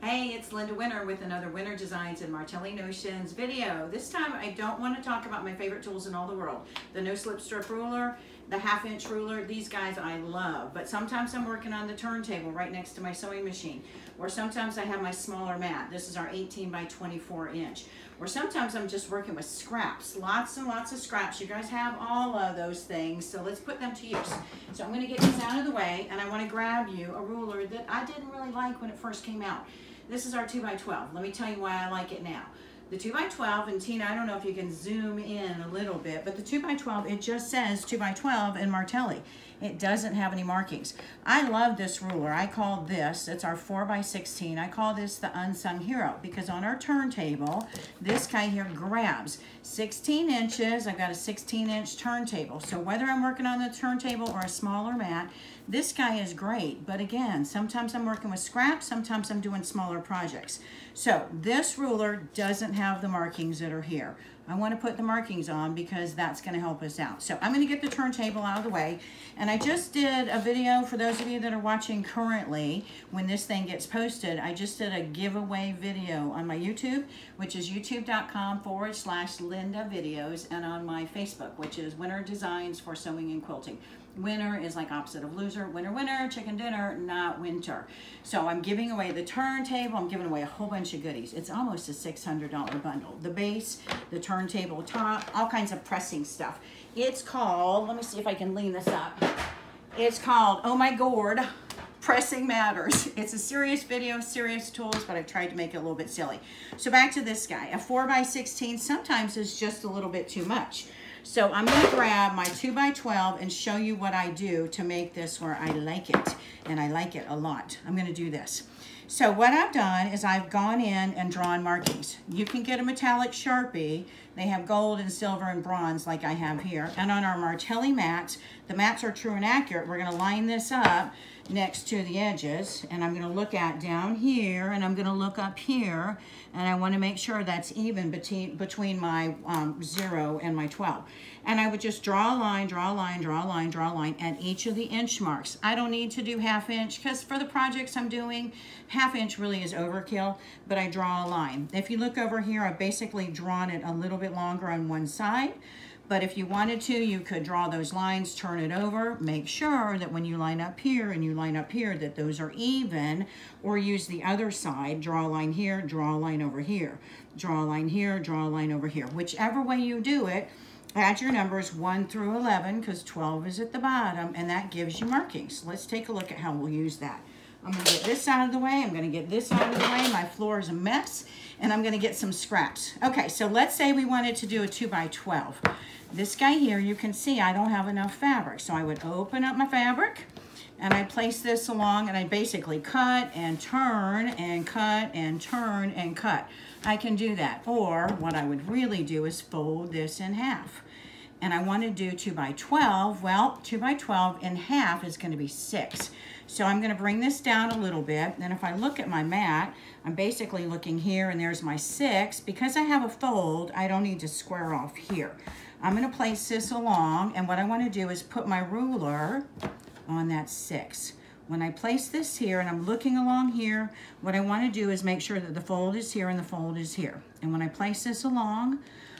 Hey, it's Linda Winter with another Winter Designs and Martelli Notions video. This time I don't want to talk about my favorite tools in all the world. The no slip strip ruler, the 1/2-inch ruler, these guys I love. But sometimes I'm working on the turntable right next to my sewing machine. Or sometimes I have my smaller mat. This is our 18 by 24 inch. Or sometimes I'm just working with scraps. Lots and lots of scraps. You guys have all of those things, so let's put them to use. So I'm going to get these out of the way, and I want to grab you a ruler that I didn't really like when it first came out. This is our 2x12. Let me tell you why I like it now. The 2x12, and Tina, I don't know if you can zoom in a little bit, but the 2x12, it just says 2x12 in Martelli. It doesn't have any markings. I love this ruler. I call this, it's our 4x16. I call this the unsung hero because on our turntable, this guy here grabs 16 inches. I've got a 16-inch turntable. So whether I'm working on the turntable or a smaller mat, this guy is great. But again, sometimes I'm working with scraps, sometimes I'm doing smaller projects. So this ruler doesn't have the markings that are here. I want to put the markings on because that's going to help us out. So I'm going to get the turntable out of the way. And I just did a video for those of you that are watching currently when this thing gets posted. I just did a giveaway video on my YouTube, which is youtube.com/Linda videos, and on my Facebook, which is Winter Designs for Sewing and Quilting. Winter is like opposite of loser. Winter, winter, chicken dinner, not winter. So I'm giving away the turntable. I'm giving away a whole bunch of goodies. It's almost a $600 bundle. The base, the turntable top, all kinds of pressing stuff. It's called, let me see if I can lean this up. It's called, oh my gourd, Pressing Matters. It's a serious video, serious tools, but I've tried to make it a little bit silly. So back to this guy. A 4x16 sometimes is just a little bit too much. So I'm going to grab my 2x12 and show you what I do to make this where I like it. And I like it a lot. I'm going to do this. So what I've done is I've gone in and drawn markings. You can get a metallic Sharpie. They have gold and silver and bronze like I have here. And on our Martelli mats, the mats are true and accurate. We're going to line this up next to the edges, and I'm going to look at down here, and I'm going to look up here, and I want to make sure that's even between my 0 and my 12. And I would just draw a line, draw a line, draw a line, draw a line at each of the inch marks. I don't need to do 1/2 inch because for the projects I'm doing, 1/2 inch really is overkill, but I draw a line. If you look over here, I've basically drawn it a little bit longer on one side. But if you wanted to, you could draw those lines, turn it over, make sure that when you line up here and you line up here that those are even, or use the other side, draw a line here, draw a line over here, draw a line here, draw a line over here. Whichever way you do it, add your numbers 1 through 11 because 12 is at the bottom, and that gives you markings. Let's take a look at how we'll use that. I'm going to get this out of the way. I'm going to get this out of the way. My floor is a mess, and I'm going to get some scraps. Okay, so let's say we wanted to do a 2x12. This guy here, you can see I don't have enough fabric. So I would open up my fabric, and I place this along, and I basically cut and turn and cut and turn and cut. I can do that. Or what I would really do is fold this in half. And I want to do 2x12. Well, 2x12 in half is going to be 6. So I'm going to bring this down a little bit. And if I look at my mat, I'm basically looking here, and there's my 6. Because I have a fold, I don't need to square off here. I'm going to place this along, and what I want to do is put my ruler on that 6. When I place this here and I'm looking along here, what I want to do is make sure that the fold is here and the fold is here. And when I place this along,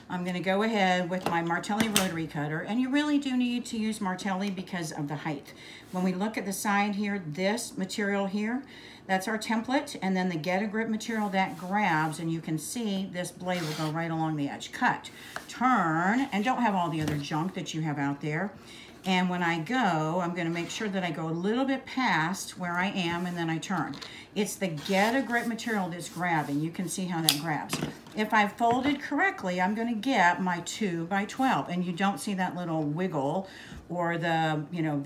I'm going to go ahead with my Martelli rotary cutter, and you really do need to use Martelli because of the height. When we look at the side here, this material here, that's our template, and then the get a grip material that grabs, and you can see this blade will go right along the edge. Cut, turn, and don't have all the other junk that you have out there. And when I go, I'm going to make sure that I go a little bit past where I am, and then I turn. It's the get a grip material that's grabbing. You can see how that grabs. If I folded correctly, I'm going to get my 2x12, and you don't see that little wiggle or the, you know,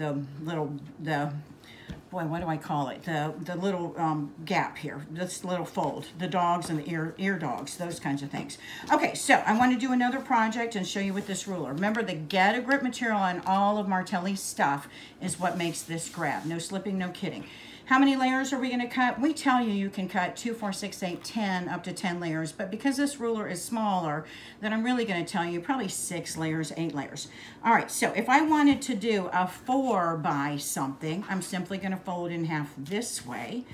boy, what do I call it? The little gap here, this little fold, the dogs and the ear dogs, those kinds of things. Okay, so I want to do another project and show you with this ruler. Remember, the get a grip material on all of Martelli's stuff is what makes this grab. No slipping, no kidding. How many layers are we going to cut? We tell you you can cut 2, 4, 6, 8, 10, up to 10 layers. But because this ruler is smaller, then I'm really going to tell you probably 6 layers, 8 layers. All right, so if I wanted to do a 4 by something, I'm simply going to fold in half this way.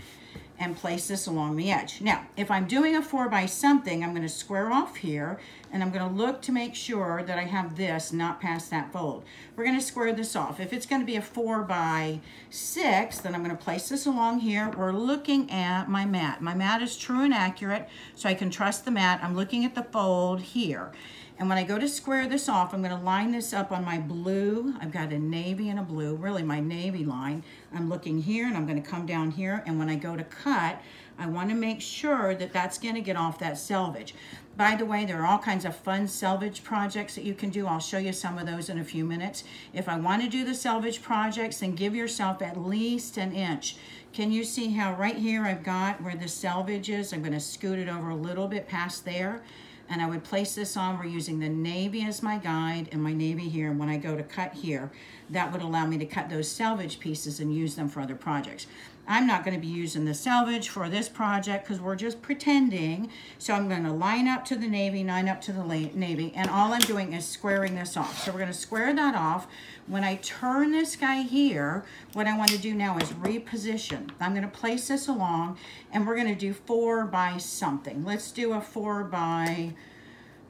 and place this along the edge. Now, if I'm doing a 4 by something, I'm going to square off here, and I'm going to look to make sure that I have this not past that fold. We're going to square this off. If it's going to be a 4 by 6, then I'm going to place this along here. We're looking at my mat. My mat is true and accurate, so I can trust the mat. I'm looking at the fold here. And when I go to square this off, I'm going to line this up on my blue. I've got a navy and a blue, really my navy line. I'm looking here, and I'm going to come down here. And when I go to cut, I want to make sure that that's going to get off that selvage. By the way, there are all kinds of fun selvage projects that you can do. I'll show you some of those in a few minutes. If I want to do the selvage projects, then give yourself at least an inch. Can you see how right here I've got where the selvage is? I'm going to scoot it over a little bit past there. And I would place this on. We're using the navy as my guide and my navy here. And when I go to cut here, that would allow me to cut those selvage pieces and use them for other projects. I'm not going to be using the selvage for this project because we're just pretending. So I'm going to line up to the navy, line up to the navy, and all I'm doing is squaring this off. So we're going to square that off. When I turn this guy here, what I want to do now is reposition. I'm going to place this along, and we're going to do 4 by something. Let's do a 4 by...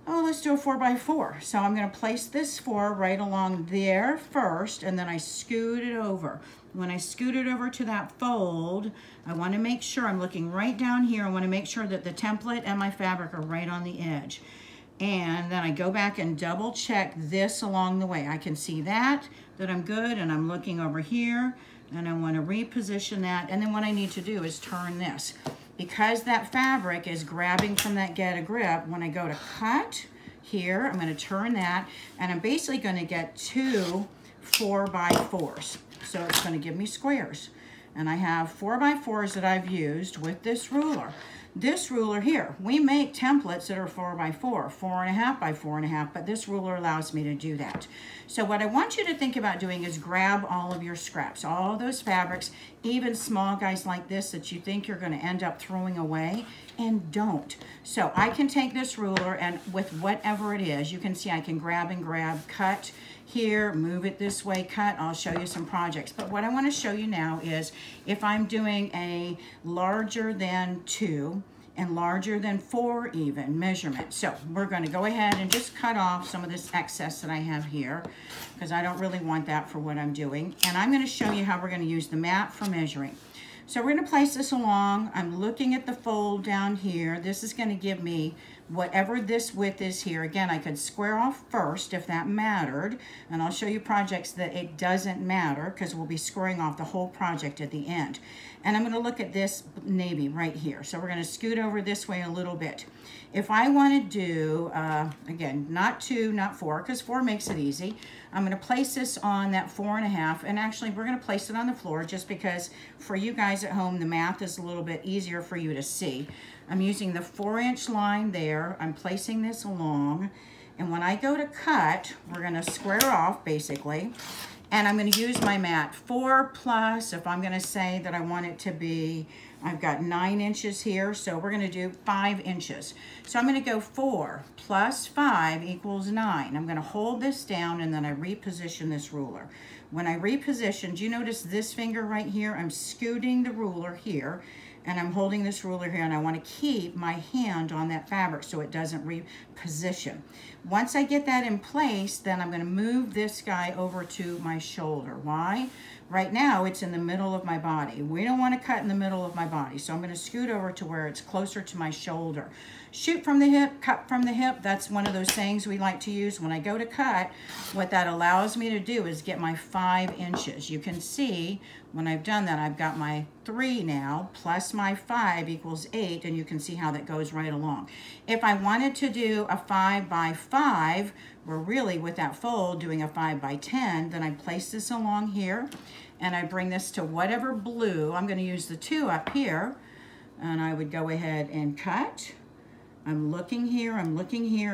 Oh, let's do a 4 by 4. So I'm going to place this 4 right along there first, and then I scoot it over. When I scoot it over to that fold, I want to make sure I'm looking right down here. I want to make sure that the template and my fabric are right on the edge. And then I go back and double check this along the way. I can see that I'm good, and I'm looking over here, and I want to reposition that. And then what I need to do is turn this. Because that fabric is grabbing from that get a grip, when I go to cut here, I'm going to turn that, and I'm basically going to get 2 4 by 4s. So it's going to give me squares. And I have 4 by 4s that I've used with this ruler. This ruler here, we make templates that are 4 by 4, 4.5 by 4.5, but this ruler allows me to do that. So what I want you to think about doing is grab all of your scraps, all those fabrics, even small guys like this that you think you're going to end up throwing away, and don't. So I can take this ruler, and with whatever it is, you can see I can grab and grab, cut here, move it this way, cut. I'll show you some projects. But what I want to show you now is if I'm doing a larger than 2 and larger than 4 even measurement. So we're going to go ahead and just cut off some of this excess that I have here because I don't really want that for what I'm doing. And I'm going to show you how we're going to use the mat for measuring. So we're going to place this along. I'm looking at the fold down here. This is going to give me whatever this width is here. Again, I could square off first if that mattered, and I'll show you projects that it doesn't matter because we'll be squaring off the whole project at the end. And I'm going to look at this navy right here. So we're going to scoot over this way a little bit. If I want to do, again, not 2, not 4, because 4 makes it easy. I'm going to place this on that 4.5, and actually we're going to place it on the floor just because for you guys at home, the math is a little bit easier for you to see. I'm using the 4-inch line there. I'm placing this along, and when I go to cut, we're going to square off basically, and I'm going to use my mat 4 plus, if I'm going to say that I want it to be, I've got 9 inches here, so we're going to do 5 inches. So I'm going to go 4 plus 5 equals 9. I'm going to hold this down, and then I reposition this ruler. When I reposition, do you notice this finger right here? I'm scooting the ruler here, and I'm holding this ruler here, and I want to keep my hand on that fabric so it doesn't reposition. Once I get that in place, then I'm going to move this guy over to my shoulder. Why? Right now, it's in the middle of my body. We don't want to cut in the middle of my body, so I'm going to scoot over to where it's closer to my shoulder. Shoot from the hip, cut from the hip. That's one of those sayings we like to use. When I go to cut, what that allows me to do is get my 5 inches. You can see when I've done that, I've got my 3 now, plus my 5 equals 8, and you can see how that goes right along. If I wanted to do a 5 by 5, we're really with that fold doing a 5 by 10, then I place this along here, and I bring this to whatever blue. I'm going to use the 2 up here, and I would go ahead and cut. I'm looking here,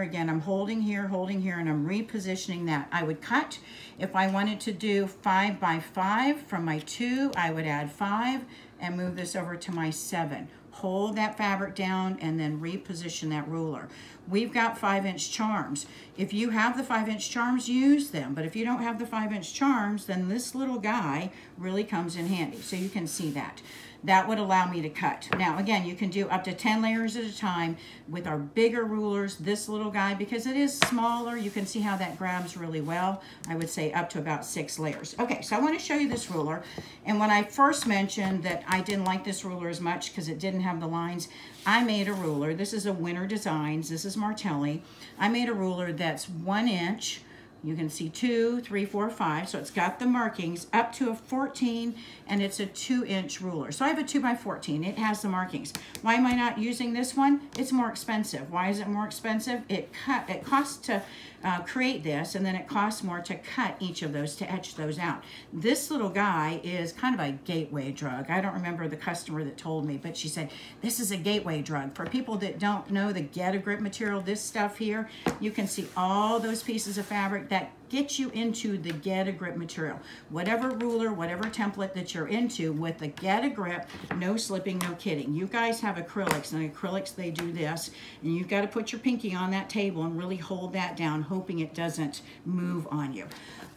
again, I'm holding here, and I'm repositioning that. I would cut. If I wanted to do 5 by 5 from my 2, I would add 5 and move this over to my 7. Hold that fabric down and then reposition that ruler. We've got 5-inch charms. If you have the 5-inch charms, use them. But if you don't have the 5-inch charms, then this little guy really comes in handy. So you can see that. That would allow me to cut. Now, again, you can do up to 10 layers at a time with our bigger rulers. This little guy, because it is smaller, you can see how that grabs really well. I would say up to about 6 layers. Okay, so I want to show you this ruler. And when I first mentioned that I didn't like this ruler as much because it didn't have the lines, I made a ruler. This is a Winter Designs. This is Martelli. I made a ruler that's 1 inch. You can see 2, 3, 4, 5. So it's got the markings up to a 14, and it's a 2-inch ruler. So I have a 2 by 14. It has the markings. Why am I not using this one? It's more expensive. Why is it more expensive? It costs to create this, and then it costs more to cut each of those, to etch those out. This little guy is kind of a gateway drug. I don't remember the customer that told me, but she said, this is a gateway drug. For people that don't know the Get a Grip material, this stuff here, you can see all those pieces of fabric that get you into the Get a Grip material. Whatever ruler, whatever template that you're into, with the Get a Grip, no slipping, no kidding. You guys have acrylics, and acrylics, they do this, and you've got to put your pinky on that table and really hold that down, hoping it doesn't move on you.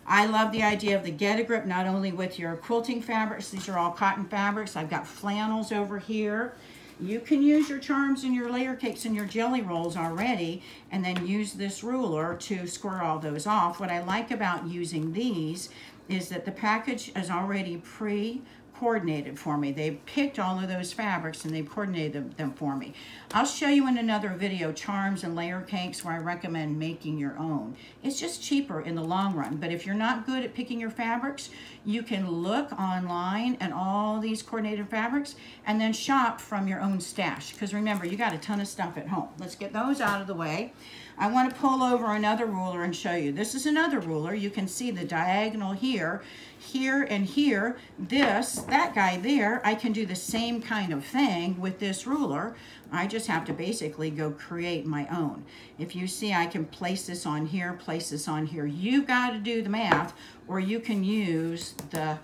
I love the idea of the Get a Grip, not only with your quilting fabrics, these are all cotton fabrics. I've got flannels over here. You can use your charms and your layer cakes and your jelly rolls already, and then use this ruler to square all those off. What I like about using these is that the package is already pre-coordinated for me. They picked all of those fabrics and they've coordinated them for me. I'll show you in another video charms and layer cakes where I recommend making your own. It's just cheaper in the long run, but if you're not good at picking your fabrics, you can look online at all these coordinated fabrics and then shop from your own stash, because remember, you got a ton of stuff at home. Let's get those out of the way. I want to pull over another ruler and show you. This is another ruler. You can see the diagonal here, here, and here. That guy there, I can do the same kind of thing with this ruler. I just have to basically go create my own. If you see, I can place this on here, place this on here. You've got to do the math, or you can use the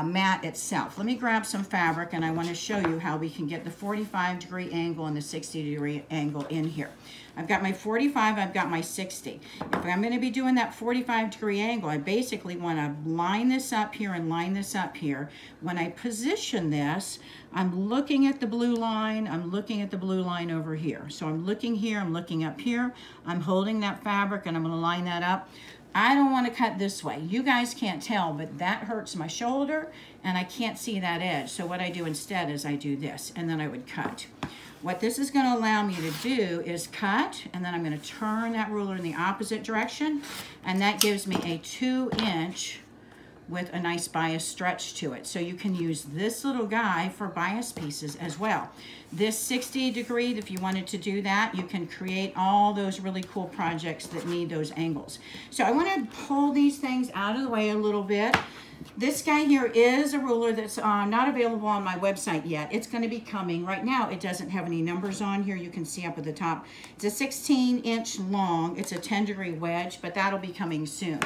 mat itself. Let me grab some fabric, and I want to show you how we can get the 45-degree angle and the 60-degree angle in here. I've got my 45, I've got my 60. If I'm going to be doing that 45-degree angle, I basically want to line this up here and line this up here. When I position this, I'm looking at the blue line, I'm looking at the blue line over here. So I'm looking here, I'm looking up here, I'm holding that fabric, and I'm going to line that up. I don't want to cut this way. You guys can't tell, but that hurts my shoulder, and I can't see that edge. So what I do instead is I do this, and then I would cut. What this is going to allow me to do is cut, and then I'm going to turn that ruler in the opposite direction, and that gives me a 2-inch with a nice bias stretch to it. So you can use this little guy for bias pieces as well. This 60-degree, if you wanted to do that, you can create all those really cool projects that need those angles. So I want to pull these things out of the way a little bit. This guy here is a ruler that's not available on my website yet. It's going to be coming. Right now, it doesn't have any numbers on here. You can see up at the top. It's a 16-inch long. It's a 10-degree wedge, but that'll be coming soon.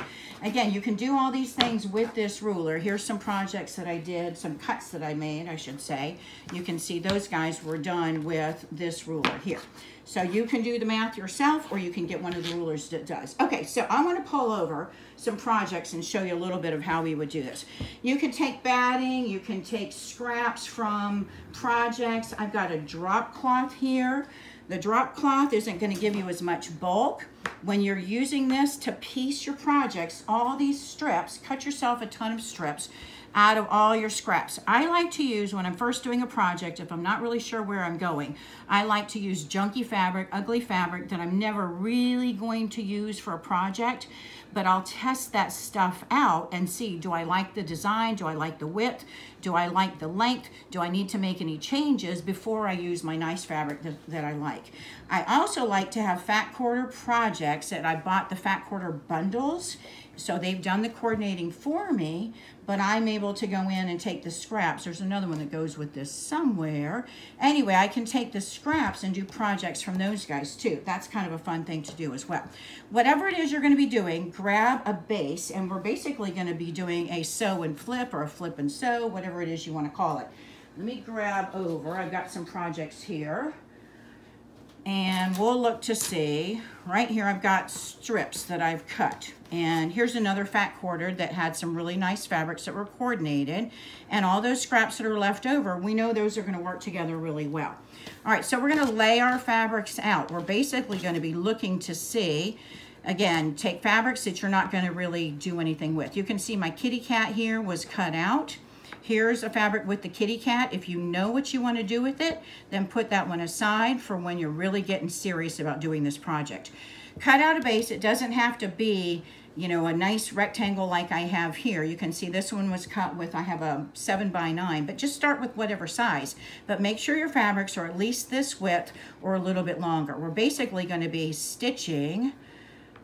Again, you can do all these things with this ruler. Here's some projects that I did, some cuts that I made, I should say. You can see those guys were done with this ruler here. So you can do the math yourself, or you can get one of the rulers that does. Okay, so I want to pull over some projects and show you a little bit of how we would do this. You can take batting, you can take scraps from projects. I've got a drop cloth here. The drop cloth isn't going to give you as much bulk. When you're using this to piece your projects, all these strips, cut yourself a ton of strips out of all your scraps. I like to use, when I'm first doing a project, if I'm not really sure where I'm going, I like to use junky fabric, ugly fabric that I'm never really going to use for a project, but I'll test that stuff out and see, do I like the design? Do I like the width? Do I like the length? Do I need to make any changes before I use my nice fabric that I like? I also like to have fat quarter projects that I bought the fat quarter bundles. So they've done the coordinating for me, but I'm able to go in and take the scraps. There's another one that goes with this somewhere. Anyway, I can take the scraps and do projects from those guys too. That's kind of a fun thing to do as well. Whatever it is you're going to be doing, grab a base, and we're basically going to be doing a sew and flip, or a flip and sew, whatever it is you want to call it. Let me grab over. I've got some projects here. And we'll look to see, right here I've got strips that I've cut. And here's another fat quarter that had some really nice fabrics that were coordinated. And all those scraps that are left over, we know those are gonna work together really well. All right, so we're gonna lay our fabrics out. We're basically gonna be looking to see, again, take fabrics that you're not gonna really do anything with. You can see my kitty cat here was cut out. Here's a fabric with the kitty cat. If you know what you want to do with it, then put that one aside for when you're really getting serious about doing this project. Cut out a base. It doesn't have to be, you know, a nice rectangle like I have here. You can see this one was cut with, I have a 7x9, but just start with whatever size. But make sure your fabrics are at least this width or a little bit longer. We're basically going to be stitching,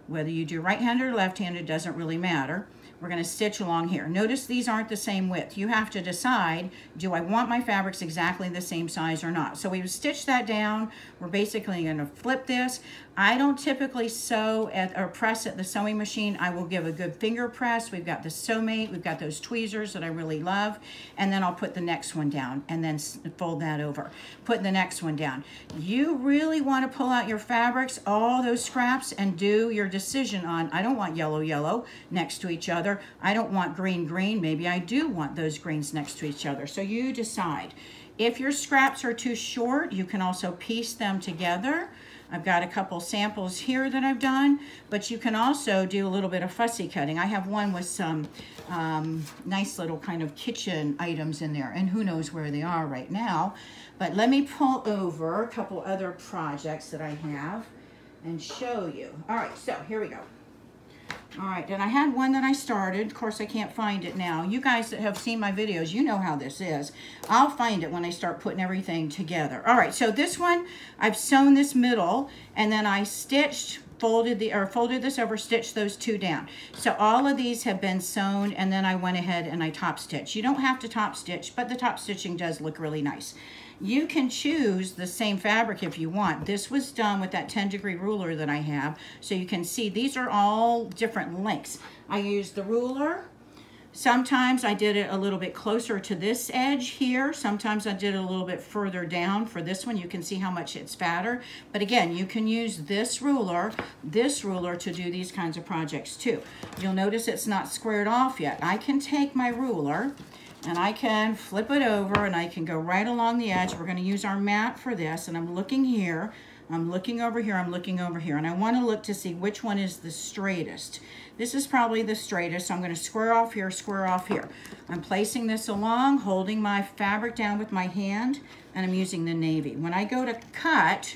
whether you do right-handed or left-handed, doesn't really matter. We're going to stitch along here. Notice these aren't the same width. You have to decide, do I want my fabrics exactly the same size or not? So we've stitched that down. We're basically going to flip this. I don't typically sew or press at the sewing machine. I will give a good finger press. We've got the Sew-Mate. We've got those tweezers that I really love. And then I'll put the next one down and then fold that over. Put the next one down. You really want to pull out your fabrics, all those scraps, and do your decision on, I don't want yellow, yellow next to each other. I don't want green, green. Maybe I do want those greens next to each other. So you decide. If your scraps are too short, you can also piece them together. I've got a couple samples here that I've done, but you can also do a little bit of fussy cutting. I have one with some nice little kind of kitchen items in there, and who knows where they are right now. But let me pull over a couple other projects that I have and show you. All right, so here we go. All right, and I had one that I started. Of course, I can't find it now. You guys that have seen my videos, you know how this is. I'll find it when I start putting everything together. All right, so this one, I've sewn this middle, and then I stitched, folded this over, stitched those two down. So all of these have been sewn, and then I went ahead and I top stitched. You don't have to top stitch, but the top stitching does look really nice. You can choose the same fabric if you want. This was done with that 10-degree ruler that I have. So you can see these are all different lengths. I used the ruler. Sometimes I did it a little bit closer to this edge here. Sometimes I did it a little bit further down. For this one, you can see how much it's fatter. But again, you can use this ruler to do these kinds of projects too. You'll notice it's not squared off yet. I can take my ruler and I can flip it over and I can go right along the edge. We're going to use our mat for this, and I'm looking here, I'm looking over here, I'm looking over here, and I want to look to see which one is the straightest. This is probably the straightest, so I'm going to square off here, square off here. I'm placing this along, holding my fabric down with my hand, and I'm using the navy. When I go to cut,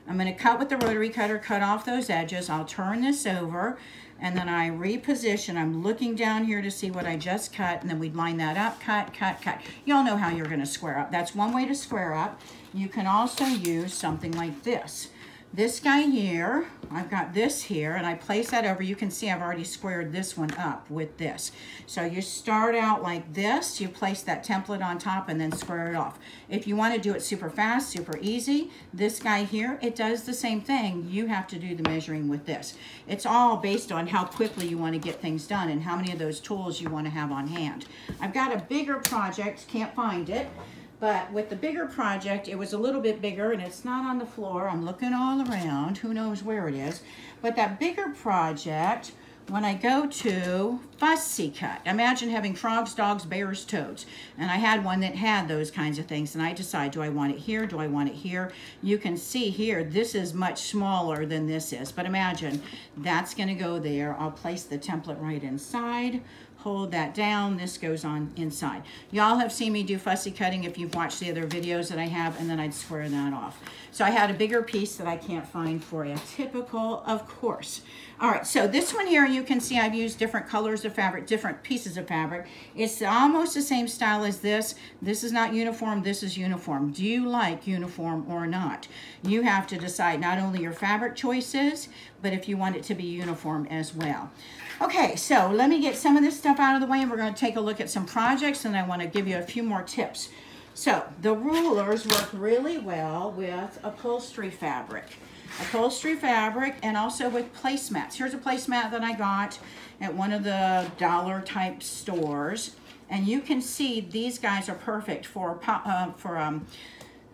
I'm going to cut with the rotary cutter, cut off those edges. I'll turn this over, and then I reposition. I'm looking down here to see what I just cut, and then we'd line that up, cut, cut, cut. Y'all know how you're going to square up. That's one way to square up. You can also use something like this. This guy here, I've got this here, and I place that over. You can see I've already squared this one up with this. So you start out like this, you place that template on top and then square it off. If you want to do it super fast, super easy, this guy here, it does the same thing. You have to do the measuring with this. It's all based on how quickly you want to get things done and how many of those tools you want to have on hand. I've got a bigger project, can't find it. But with the bigger project, it was a little bit bigger, and it's not on the floor. I'm looking all around. Who knows where it is? But that bigger project, when I go to fussy cut, imagine having frogs, dogs, bears, toads. And I had one that had those kinds of things, and I decide, do I want it here? Do I want it here? You can see here, this is much smaller than this is. But imagine, that's going to go there. I'll place the template right inside. Hold that down, this goes on inside. Y'all have seen me do fussy cutting if you've watched the other videos that I have, and then I'd square that off. So I had a bigger piece that I can't find for you. Typical, of course. All right, so this one here, you can see I've used different colors of fabric, different pieces of fabric. It's almost the same style as this. This is not uniform, this is uniform. Do you like uniform or not? You have to decide not only your fabric choices, but if you want it to be uniform as well. Okay, so let me get some of this stuff out of the way, and we're going to take a look at some projects, and I want to give you a few more tips. So the rulers work really well with upholstery fabric. Upholstery fabric, and also with placemats. Here's a placemat that I got at one of the dollar type stores, and you can see these guys are perfect for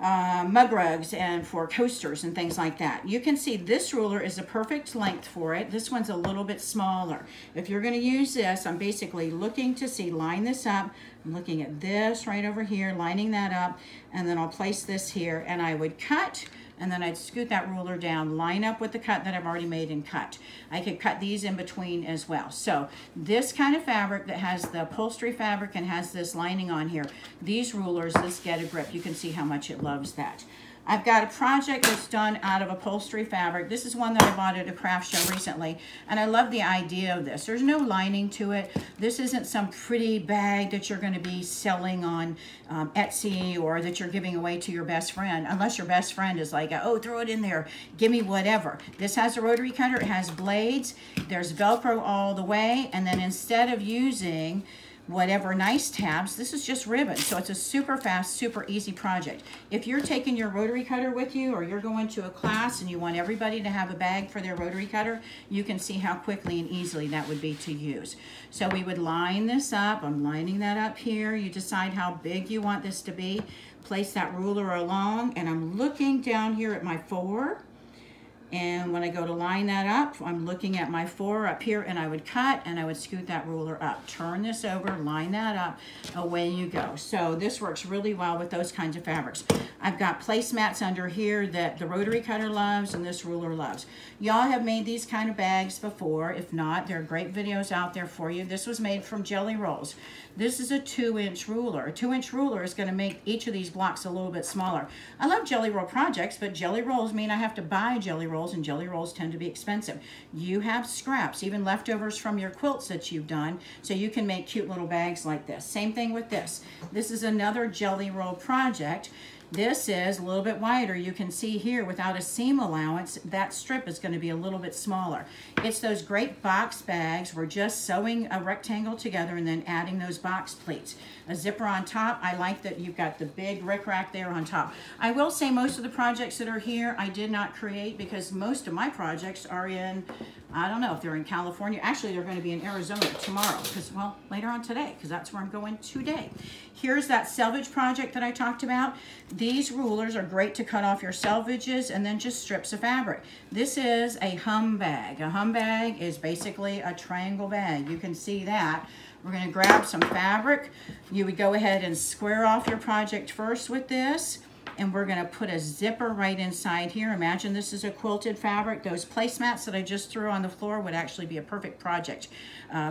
mug rugs and for coasters and things like that. You can see this ruler is the perfect length for it. This one's a little bit smaller. If you're going to use this, I'm basically looking to see, line this up. I'm looking at this right over here, lining that up, and then I'll place this here, and I would cut, and then I'd scoot that ruler down, line up with the cut that I've already made and cut. I could cut these in between as well. So this kind of fabric that has the upholstery fabric and has this lining on here, these rulers, this Get a Grip, you can see how much it loves that. I've got a project that's done out of upholstery fabric. This is one that I bought at a craft show recently, and I love the idea of this. There's no lining to it. This isn't some pretty bag that you're going to be selling on Etsy or that you're giving away to your best friend, unless your best friend is like, oh, throw it in there, give me whatever. This has a rotary cutter. It has blades. There's Velcro all the way, and then instead of using whatever nice tabs, this is just ribbon. So it's a super fast, super easy project. If you're taking your rotary cutter with you, or you're going to a class and you want everybody to have a bag for their rotary cutter, you can see how quickly and easily that would be to use. So we would line this up. I'm lining that up here. You decide how big you want this to be. Place that ruler along, and I'm looking down here at my 4. And when I go to line that up, I'm looking at my 4 up here, and I would cut and I would scoot that ruler up. Turn this over, line that up, away you go. So this works really well with those kinds of fabrics. I've got placemats under here that the rotary cutter loves and this ruler loves. Y'all have made these kind of bags before. If not, there are great videos out there for you. This was made from jelly rolls. This is a 2-inch ruler. A 2-inch ruler is going to make each of these blocks a little bit smaller. I love jelly roll projects, but jelly rolls mean I have to buy jelly rolls, and jelly rolls tend to be expensive. You have scraps, even leftovers from your quilts that you've done, so you can make cute little bags like this. Same thing with this. This is another jelly roll project. This is a little bit wider. You can see here without a seam allowance, that strip is going to be a little bit smaller. It's those great box bags. We're just sewing a rectangle together and then adding those box pleats. A zipper on top. I like that you've got the big rickrack there on top. I will say most of the projects that are here I did not create, because most of my projects are in, I don't know if they're in California. Actually, they're going to be in Arizona tomorrow, because, well, later on today, because that's where I'm going today. Here's that selvage project that I talked about. These rulers are great to cut off your selvages and then just strips of fabric. This is a hum bag. A hum bag is basically a triangle bag. You can see that. We're going to grab some fabric. You would go ahead and square off your project first with this. And we're going to put a zipper right inside here. Imagine this is a quilted fabric. Those placemats that I just threw on the floor would actually be a perfect project,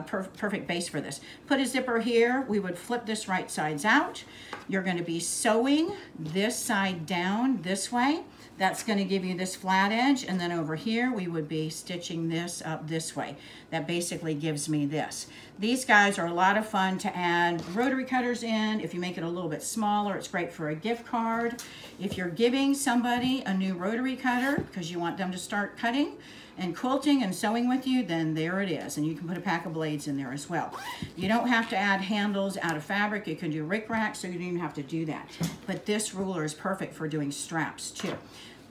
perfect base for this. Put a zipper here. We would flip this right sides out. You're going to be sewing this side down this way. That's going to give you this flat edge, and then over here we would be stitching this up this way. That basically gives me this. These guys are a lot of fun to add rotary cutters in. If you make it a little bit smaller, it's great for a gift card. If you're giving somebody a new rotary cutter because you want them to start cutting and quilting and sewing with you, then there it is. And you can put a pack of blades in there as well. You don't have to add handles out of fabric. You can do rickrack, so you don't even have to do that. But this ruler is perfect for doing straps too.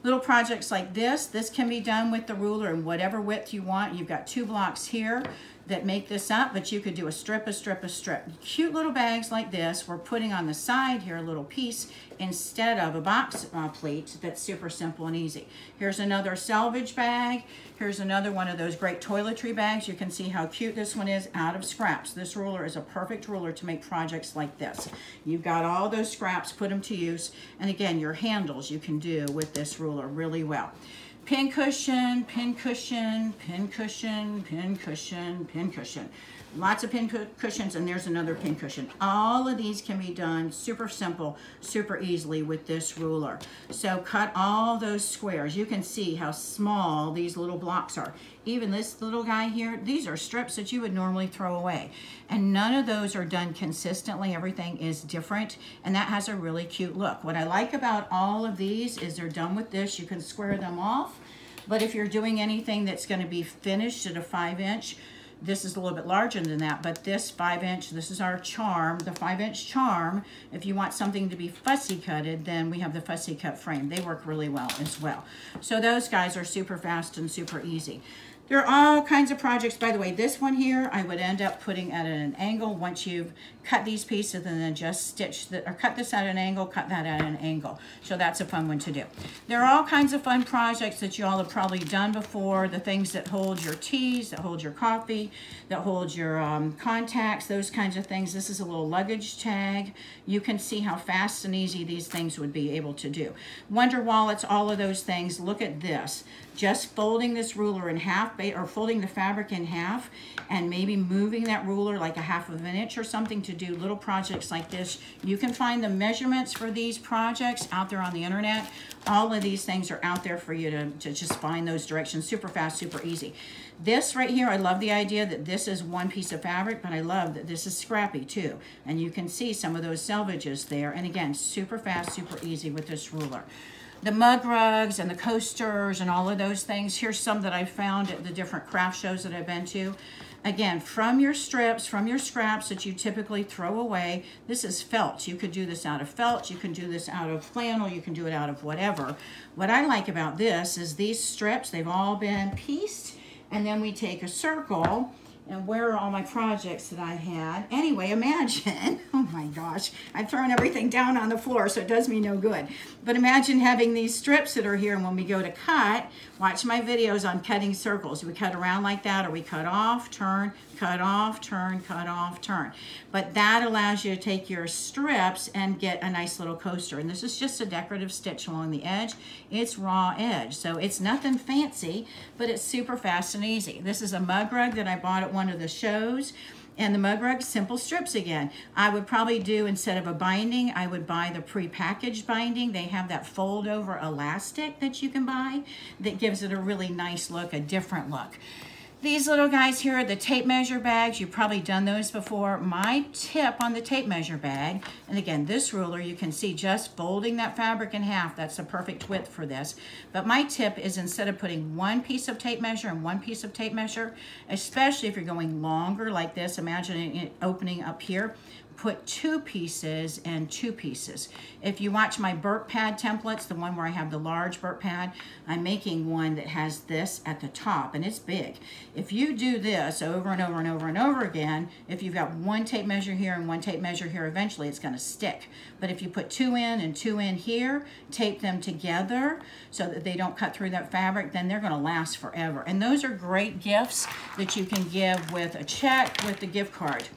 Little projects like this can be done with the ruler in whatever width you want. You've got 2 blocks here that make this up, but you could do a strip, a strip, a strip. Cute little bags like this. We're putting on the side here a little piece instead of a box plate. That's super simple and easy. Here's another selvage bag. Here's another one of those great toiletry bags. You can see how cute this one is out of scraps. This ruler is a perfect ruler to make projects like this. You've got all those scraps, put them to use. And again, your handles you can do with this ruler really well. Pin cushion, pin cushion, pin cushion, pin cushion, pin cushion. Lots of pin cushions, and there's another pin cushion. All of these can be done super simple, super easily with this ruler. So cut all those squares. You can see how small these little blocks are. Even this little guy here, these are strips that you would normally throw away. And none of those are done consistently. Everything is different, and that has a really cute look. What I like about all of these is they're done with this. You can square them off, but if you're doing anything that's going to be finished at a 5-inch, this is a little bit larger than that, but this 5-inch, this is our charm, the 5-inch charm. If you want something to be fussy cutted, then we have the fussy cut frame. They work really well as well. So those guys are super fast and super easy. There are all kinds of projects. By the way, this one here, I would end up putting at an angle once you've cut these pieces, and then just stitch or cut this at an angle, cut that at an angle. So that's a fun one to do. There are all kinds of fun projects that you all have probably done before. The things that hold your teas, that hold your coffee, that hold your contacts, those kinds of things. This is a little luggage tag. You can see how fast and easy these things would be able to do. Wonder wallets, all of those things. Look at this. Just folding this ruler in half, or folding the fabric in half, and maybe moving that ruler like a half of an inch or something to do little projects like this. You can find the measurements for these projects out there on the internet. All of these things are out there for you to just find those directions. Super fast, super easy. This right here, I love the idea that this is one piece of fabric, but I love that this is scrappy too. And you can see some of those selvages there. And again, super fast, super easy with this ruler. The mug rugs and the coasters and all of those things. Here's some that I found at the different craft shows that I've been to. Again, from your strips, from your scraps that you typically throw away. This is felt. You could do this out of felt. You can do this out of flannel. You can do it out of whatever. What I like about this is these strips, they've all been pieced. And then we take a circle. And where are all my projects that I had? Anyway, imagine, oh my gosh, I've thrown everything down on the floor, so it does me no good. But imagine having these strips that are here, and when we go to cut, watch my videos on cutting circles. We cut around like that, or we cut off, turn, cut off, turn, cut off, turn. But that allows you to take your strips and get a nice little coaster. And this is just a decorative stitch along the edge. It's raw edge, so it's nothing fancy, but it's super fast and easy. This is a mug rug that I bought at one of the shows. And the mug rug, simple strips again. I would probably do, instead of a binding, I would buy the pre-packaged binding. They have that fold over elastic that you can buy that gives it a really nice look, a different look. These little guys here are the tape measure bags. You've probably done those before. My tip on the tape measure bag, and again, this ruler, you can see just folding that fabric in half. That's the perfect width for this. But my tip is, instead of putting one piece of tape measure and one piece of tape measure, especially if you're going longer like this, imagine it opening up here, put 2 pieces and 2 pieces. If you watch my burp pad templates, the one where I have the large burp pad, I'm making one that has this at the top, and it's big. If you do this over and over and over and over again, if you've got one tape measure here and one tape measure here, eventually it's gonna stick. But if you put 2 in and 2 in here, tape them together so that they don't cut through that fabric, then they're gonna last forever. And those are great gifts that you can give with a check, with the gift card.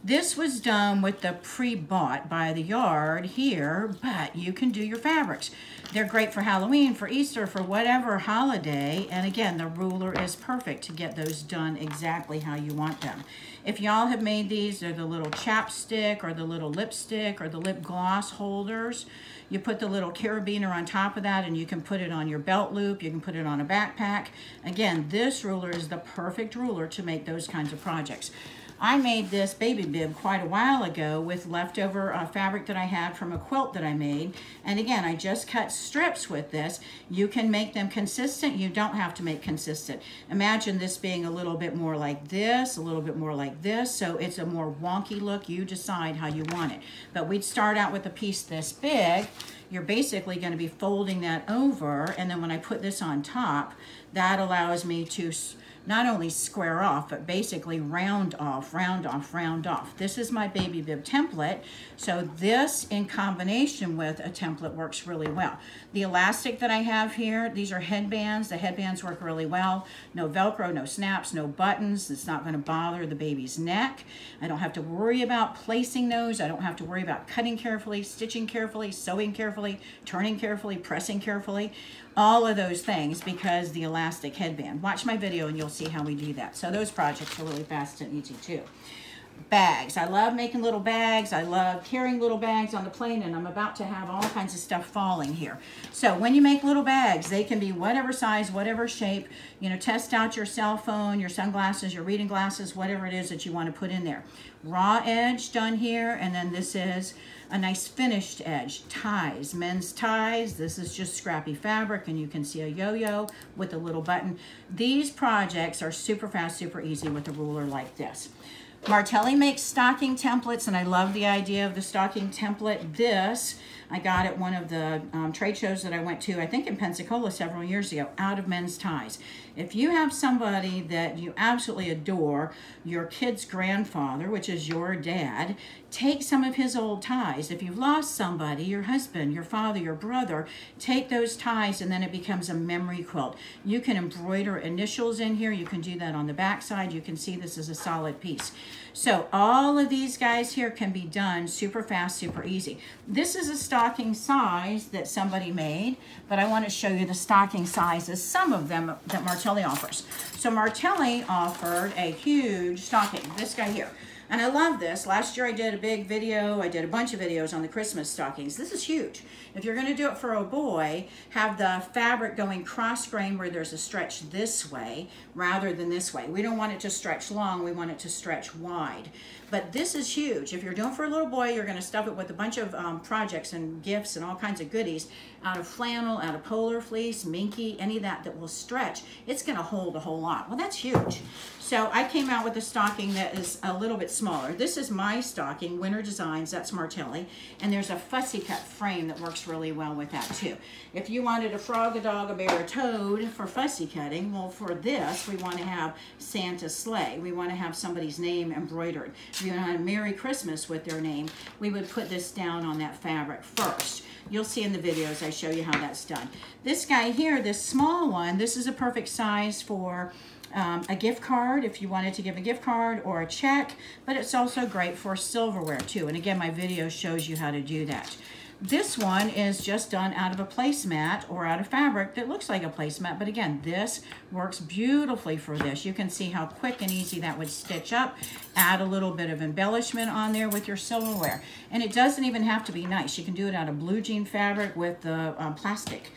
This was done with the pre-bought by the yard here, but you can do your fabrics. They're great for Halloween, for Easter, for whatever holiday. And again, the ruler is perfect to get those done exactly how you want them. If y'all have made these, they're the little chapstick or the little lipstick or the lip gloss holders. You put the little carabiner on top of that, and you can put it on your belt loop. You can put it on a backpack. Again, this ruler is the perfect ruler to make those kinds of projects. I made this baby bib quite a while ago with leftover fabric that I had from a quilt that I made. And again, I just cut strips with this. You can make them consistent. You don't have to make consistent. Imagine this being a little bit more like this, a little bit more like this. So it's a more wonky look. You decide how you want it. But we'd start out with a piece this big. You're basically going to be folding that over. And then when I put this on top, that allows me to not only square off, but basically round off, round off, round off. This is my baby bib template. So this in combination with a template works really well. The elastic that I have here, these are headbands. The headbands work really well. No Velcro, no snaps, no buttons. It's not going to bother the baby's neck. I don't have to worry about placing those. I don't have to worry about cutting carefully, stitching carefully, sewing carefully, turning carefully, pressing carefully. All of those things because the elastic headband. Watch my video and you'll see how we do that. So those projects are really fast and easy too. Bags. I love making little bags. I love carrying little bags on the plane, and I'm about to have all kinds of stuff falling here. So when you make little bags, they can be whatever size, whatever shape. You know, test out your cell phone, your sunglasses, your reading glasses, whatever it is that you want to put in there. Raw edge done here, and then this is a nice finished edge. Ties, men's ties. This is just scrappy fabric, and you can see a yo-yo with a little button. These projects are super fast, super easy with a ruler like this. Martelli makes stocking templates, and I love the idea of the stocking template. This, I got at one of the trade shows that I went to, I think in Pensacola several years ago, out of men's ties. If you have somebody that you absolutely adore, your kid's grandfather, which is your dad, take some of his old ties. If you've lost somebody, your husband, your father, your brother, take those ties and then it becomes a memory quilt. You can embroider initials in here. You can do that on the back side. You can see this is a solid piece. So all of these guys here can be done super fast, super easy. This is a stocking size that somebody made, but I want to show you the stocking sizes, some of them that Martelli offers. So Martelli offered a huge stocking, this guy here. And I love this. Last year I did a big video. I did a bunch of videos on the Christmas stockings. This is huge. If you're going to do it for a boy, have the fabric going cross grain where there's a stretch this way rather than this way. We don't want it to stretch long. We want it to stretch wide. But this is huge. If you're doing for a little boy, you're going to stuff it with a bunch of projects and gifts and all kinds of goodies out of flannel, out of polar fleece, minky, any of that will stretch. It's going to hold a whole lot. Well, that's huge. So I came out with a stocking that is a little bit smaller. This is my stocking, Winter Designs, that's Martelli. And there's a fussy cut frame that works really well with that too. If you wanted a frog, a dog, a bear, a toad for fussy cutting, well for this we want to have Santa's sleigh. We want to have somebody's name embroidered. If you want a Merry Christmas with their name, we would put this down on that fabric first. You'll see in the videos I show you how that's done. This guy here, this small one, this is a perfect size for a gift card if you wanted to give a gift card or a check, but it's also great for silverware too. And again, my video shows you how to do that. This one is just done out of a placemat or out of fabric that looks like a placemat, but again, this works beautifully for this. You can see how quick and easy that would stitch up. Add a little bit of embellishment on there with your silverware. And it doesn't even have to be nice. You can do it out of blue jean fabric with the plastic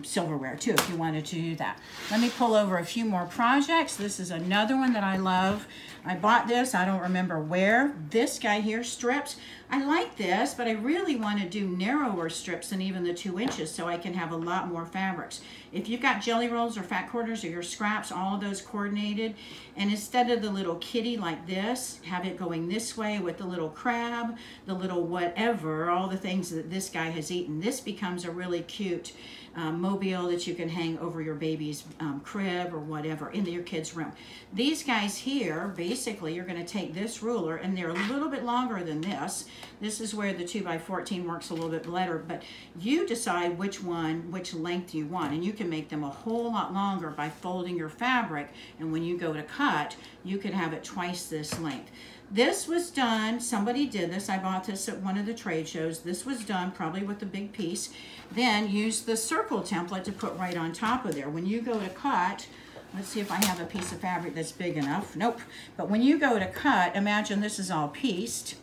silverware too, if you wanted to do that. Let me pull over a few more projects. This is another one that I love. I bought this, I don't remember where. This guy here, strips. I like this, but I really want to do narrower strips than even the 2 inches so I can have a lot more fabrics. If you've got jelly rolls or fat quarters or your scraps, all of those coordinated, and instead of the little kitty like this, have it going this way with the little crab, the little whatever, all the things that this guy has eaten. This becomes a really cute mobile that you can hang over your baby's crib or whatever into your kid's room. These guys here, basically, you're going to take this ruler, and they're a little bit longer than this. This is where the 2x14 works a little bit better, but you decide which length you want, and you can make them a whole lot longer by folding your fabric, and when you go to cut, you can have it twice this length. This was done, somebody did this, I bought this at one of the trade shows. This was done probably with a big piece. Then use the circle template to put right on top of there. When you go to cut, let's see if I have a piece of fabric that's big enough. Nope. But when you go to cut, imagine this is all pieced.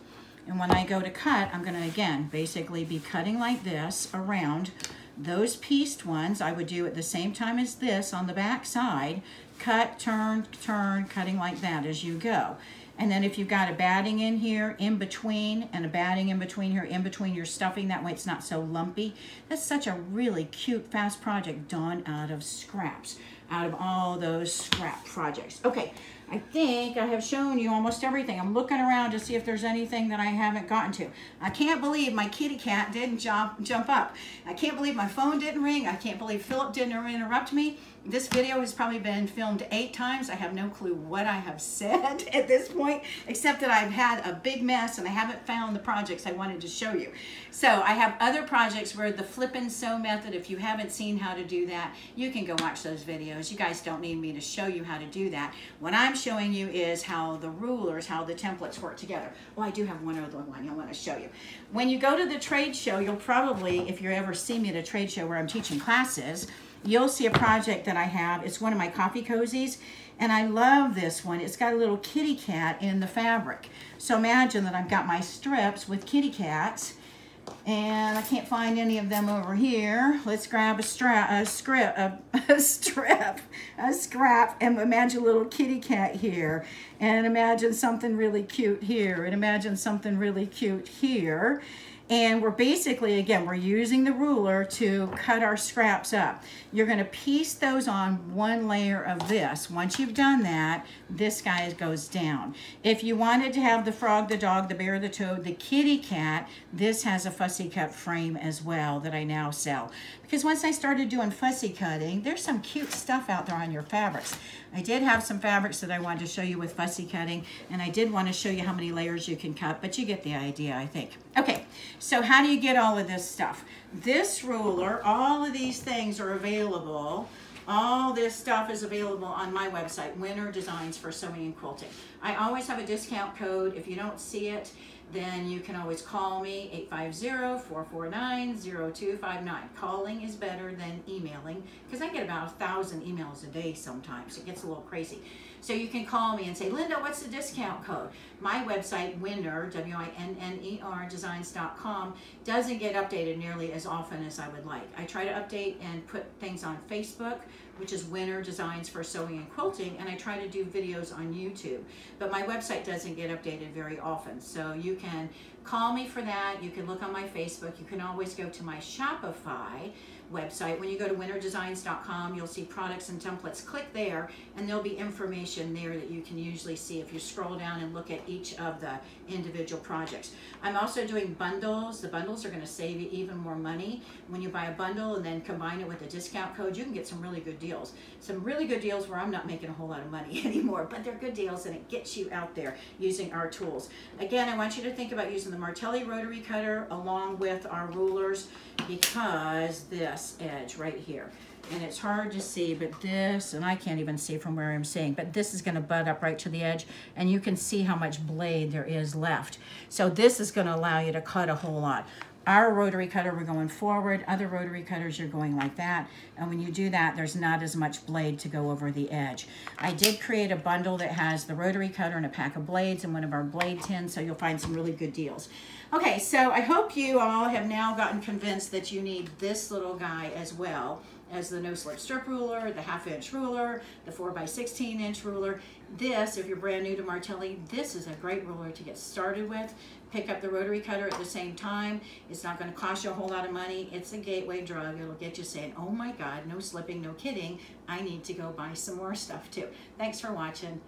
And when I go to cut, I'm going to, again, basically be cutting like this around. Those pieced ones I would do at the same time as this on the back side. Cut, turn, turn, cutting like that as you go. And then if you've got a batting in here in between and a batting in between here, in between your stuffing, that way it's not so lumpy. That's such a really cute, fast project done out of scraps, out of all those scrap projects. Okay, I think I have shown you almost everything. I'm looking around to see if there's anything that I haven't gotten to. I can't believe my kitty cat didn't jump up. I can't believe my phone didn't ring. I can't believe Philip didn't interrupt me. This video has probably been filmed 8 times. I have no clue what I have said at this point, except that I've had a big mess and I haven't found the projects I wanted to show you. So I have other projects where the flip and sew method, if you haven't seen how to do that, you can go watch those videos. You guys don't need me to show you how to do that. What I'm showing you is how the rulers, how the templates work together. Oh, I do have one other one I want to show you. When you go to the trade show, you'll probably, if you ever see me at a trade show where I'm teaching classes, you'll see a project that I have. It's one of my coffee cozies, and I love this one. It's got a little kitty cat in the fabric. So imagine that I've got my strips with kitty cats, and I can't find any of them over here. Let's grab a scrap, and imagine a little kitty cat here, and imagine something really cute here, and imagine something really cute here. And we're basically, again, we're using the ruler to cut our scraps up. You're going to piece those on one layer of this. Once you've done that, this guy goes down. If you wanted to have the frog, the dog, the bear, the toad, the kitty cat, this has a fussy cut frame as well that I now sell. Because once I started doing fussy cutting, there's some cute stuff out there on your fabrics. I did have some fabrics that I wanted to show you with fussy cutting, and I did want to show you how many layers you can cut, but you get the idea, I think. Okay, so how do you get all of this stuff? This ruler, all of these things are available. All this stuff is available on my website, Winter Designs for Sewing and Quilting. I always have a discount code. If you don't see it, then you can always call me, 850-449-0259. Calling is better than emailing, because I get about 1,000 emails a day sometimes. It gets a little crazy. So you can call me and say, Linda, what's the discount code? My website, Winner, W-I-N-N-E-R, designs.com, doesn't get updated nearly as often as I would like. I try to update and put things on Facebook, which is Winter Designs for Sewing and Quilting, and I try to do videos on YouTube. But my website doesn't get updated very often. So you can call me for that. You can look on my Facebook. You can always go to my Shopify website. When you go to winterdesigns.com, you'll see products and templates. Click there, and there'll be information there that you can usually see if you scroll down and look at each of the individual projects. I'm also doing bundles. The bundles are going to save you even more money. When you buy a bundle and then combine it with a discount code, you can get some really good deals. Some really good deals where I'm not making a whole lot of money anymore, but they're good deals, and it gets you out there using our tools. Again, I want you to think about using the Martelli rotary cutter along with our rulers, because this edge right here, and it's hard to see, but this, and I can't even see from where I'm seeing, but this is going to butt up right to the edge, and you can see how much blade there is left. So this is going to allow you to cut a whole lot. Our rotary cutter, we're going forward. Other rotary cutters, you're going like that. And when you do that, there's not as much blade to go over the edge. I did create a bundle that has the rotary cutter and a pack of blades and one of our blade tins, so you'll find some really good deals. Okay, so I hope you all have now gotten convinced that you need this little guy as well as the no-slip strip ruler, the 1/2-inch ruler, the 4x16-inch ruler. This, if you're brand new to Martelli, this is a great ruler to get started with. Pick up the rotary cutter at the same time. It's not going to cost you a whole lot of money. It's a gateway drug. It'll get you saying, oh my God, no slipping, no kidding. I need to go buy some more stuff too. Thanks for watching.